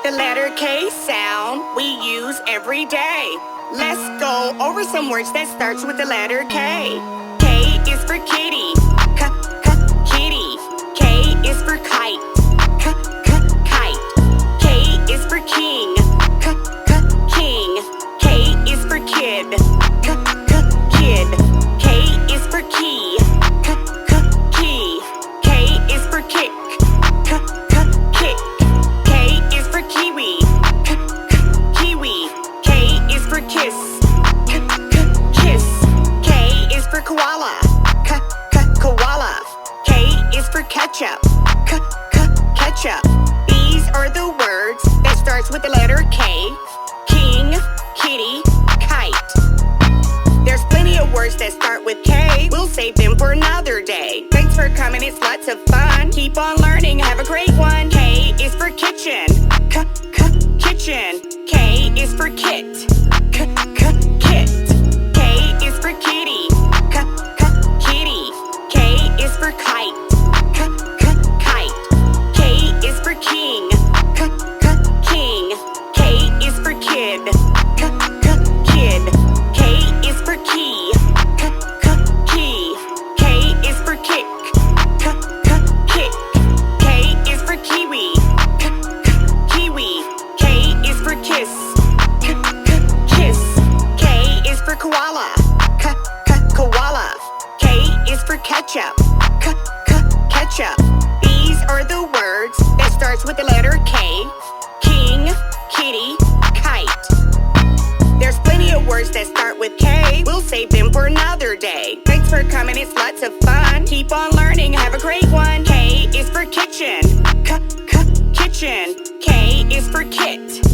The letter K sound we use every day. Let's go over some words that starts with the letter K. K is for kitty. Kitty. K is for kite. Kite. K is for king. King. K is for kid. Kid. K is for key. Key. K is for kick. Kick. K is for kiwi. Kiwi. K is for kiss. Kiss. K is for koala. Koala. K is for ketchup. Ketchup. These are the words that starts with the letter K. King, kitty, kite. There's plenty of words that start with K. We'll save them for another day. Thanks for coming, it's lots of fun. Keep on learning, have a great one. K is for kitchen. Kitchen. K is for kit. Kit. K is for kitty. Kitty. K is for kite. Kite. K is for king. King. K is for kid. Kid. K is for key. Key. K is for kick. Kick. K is for kiwi. Kiwi. K is for kiss. Kiss. K is for koala. Koala. K is for ketchup. Ketchup. These are the words that starts with the letter K. King, kitty, kite. There's plenty of words that start with K. We'll save them for another day. Thanks for coming, it's lots of fun. Keep on learning, have a great one. K is for kitchen. Kitchen. K is for kit.